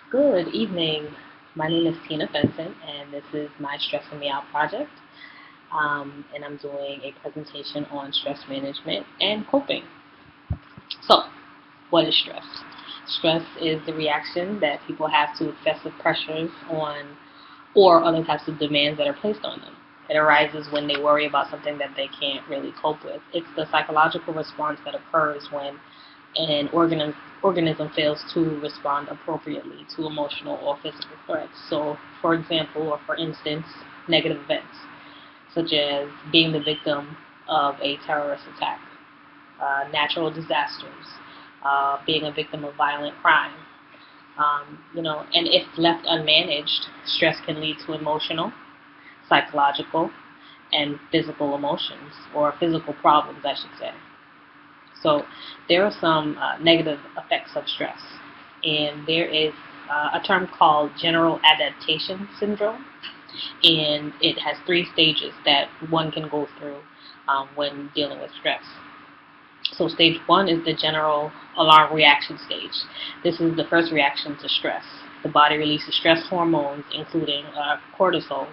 Good evening. My name is Tina Vincent, and this is my Stressing Me Out project. And I'm doing a presentation on stress management and coping. So, what is stress? Stress is the reaction that people have to excessive pressures on or other types of demands that are placed on them. It arises when they worry about something that they can't really cope with. It's the psychological response that occurs when an organism fails to respond appropriately to emotional or physical threats. So, for example, or for instance, negative events, such as being the victim of a terrorist attack, natural disasters, being a victim of violent crime. And if left unmanaged, stress can lead to emotional, psychological, and physical emotions, or physical problems, I should say. So there are some negative effects of stress, and there is a term called general adaptation syndrome, and it has three stages that one can go through when dealing with stress. So stage one is the general alarm reaction stage. This is the first reaction to stress. The body releases stress hormones, including cortisol,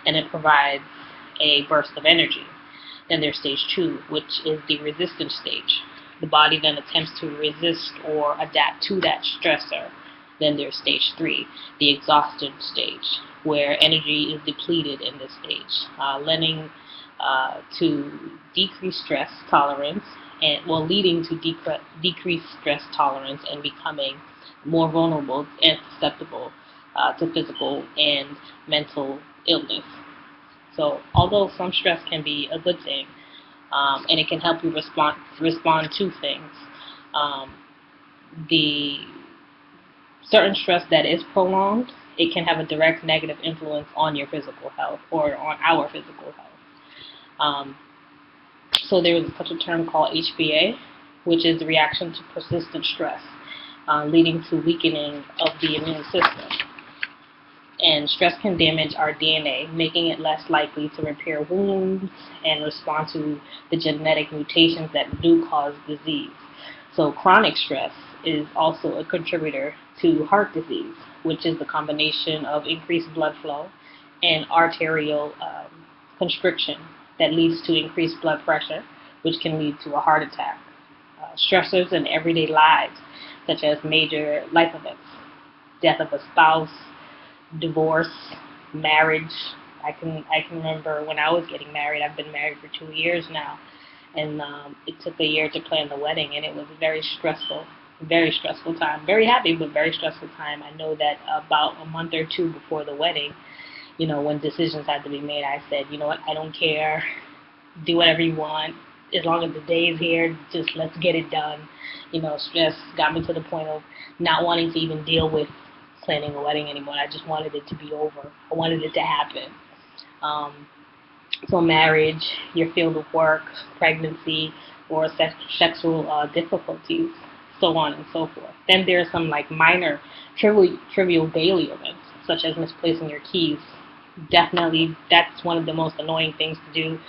and it provides a burst of energy. Then there's stage two, which is the resistance stage. The body then attempts to resist or adapt to that stressor. Then there's stage three, the exhaustion stage, where energy is depleted in this stage, to decreased stress tolerance leading to decreased stress tolerance and becoming more vulnerable and susceptible to physical and mental illness. So, although some stress can be a good thing, and it can help you respond to things, um, the certain stress that is prolonged, it can have a direct negative influence on your physical health or on our physical health. Um, so there is such a term called HBA, which is the reaction to persistent stress, leading to weakening of the immune system. And stress can damage our DNA, making it less likely to repair wounds and respond to the genetic mutations that do cause disease. So chronic stress is also a contributor to heart disease, which is the combination of increased blood flow and arterial constriction that leads to increased blood pressure, which can lead to a heart attack. Stressors in everyday lives, such as major life events, death of a spouse, divorce, marriage. I can remember when I was getting married. I've been married for 2 years now, and it took a year to plan the wedding, and it was a very stressful time. Very happy, but very stressful time. I know that about a month or two before the wedding, when decisions had to be made, I said, you know what, I don't care. Do whatever you want. As long as the day is here, just let's get it done. Stress got me to the point of not wanting to even deal with planning a wedding anymore. I just wanted it to be over. I wanted it to happen. Um, so marriage, your field of work, pregnancy, or sexual difficulties, so on and so forth. Then there are some like minor, trivial daily events, such as misplacing your keys. Definitely, that's one of the most annoying things to do.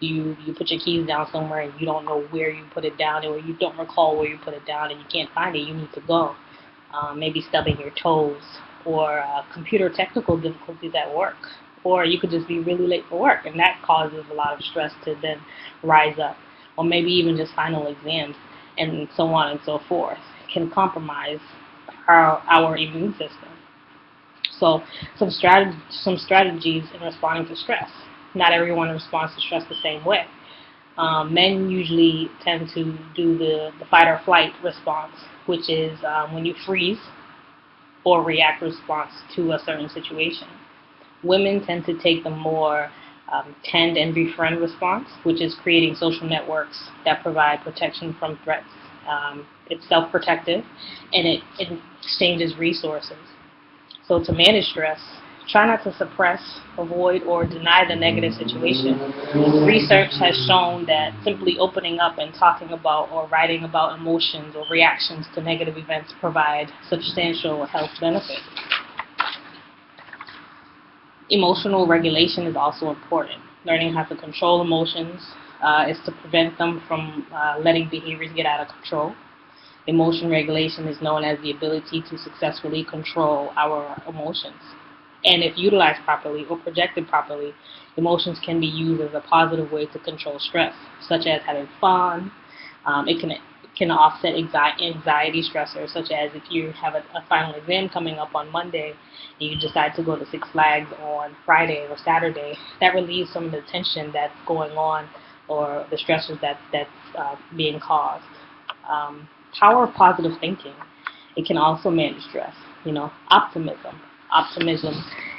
You put your keys down somewhere and you don't know where you put it down, or you don't recall where you put it down, and you can't find it. You need to go. Maybe stubbing your toes, or computer technical difficulties at work, or you could just be really late for work, and that causes a lot of stress to then rise up, or maybe even just final exams, and so on and so forth, can compromise our immune system. So some strategies in responding to stress. Not everyone responds to stress the same way. Men usually tend to do the fight or flight response, which is when you freeze or react response to a certain situation. Women tend to take the more tend and befriend response, which is creating social networks that provide protection from threats. It's self-protective, and it exchanges resources. So to manage stress, try not to suppress, avoid, or deny the negative situation. Research has shown that simply opening up and talking about or writing about emotions or reactions to negative events provide substantial health benefits. Emotional regulation is also important. Learning how to control emotions is to prevent them from letting behaviors get out of control. Emotion regulation is known as the ability to successfully control our emotions. And if utilized properly or projected properly, emotions can be used as a positive way to control stress, such as having fun. It can offset anxiety stressors, such as if you have a final exam coming up on Monday and you decide to go to Six Flags on Friday or Saturday. That relieves some of the tension that's going on or the stressors that's being caused. Power of positive thinking. It can also manage stress. Optimism. Optimism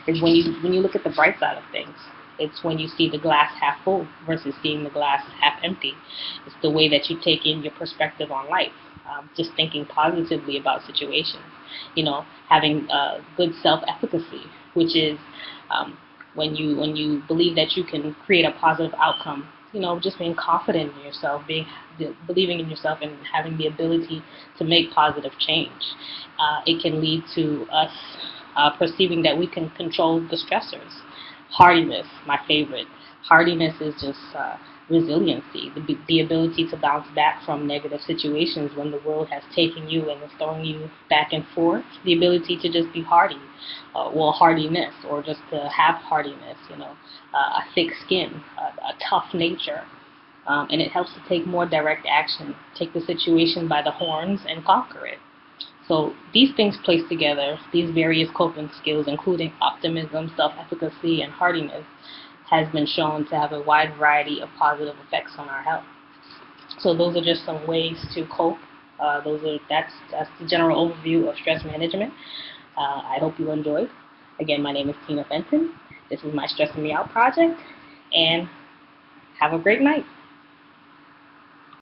is when you look at the bright side of things. It's when you see the glass half full versus seeing the glass half empty. It's the way that you take in your perspective on life. Just thinking positively about situations. Having good self-efficacy, which is when you believe that you can create a positive outcome. Just being confident in yourself, believing in yourself, and having the ability to make positive change. It can lead to us perceiving that we can control the stressors. Hardiness, my favorite. Hardiness is just resiliency, the ability to bounce back from negative situations when the world has taken you and is throwing you back and forth. The ability to just be hardy, hardiness, or just to have hardiness, a thick skin, a tough nature. And it helps to take more direct action, take the situation by the horns and conquer it. So these things placed together, these various coping skills, including optimism, self-efficacy, and hardiness, has been shown to have a wide variety of positive effects on our health. So those are just some ways to cope. That's the general overview of stress management. I hope you enjoyed. Again, my name is Tina Fenton. This is my Stressing Me Out project, and have a great night.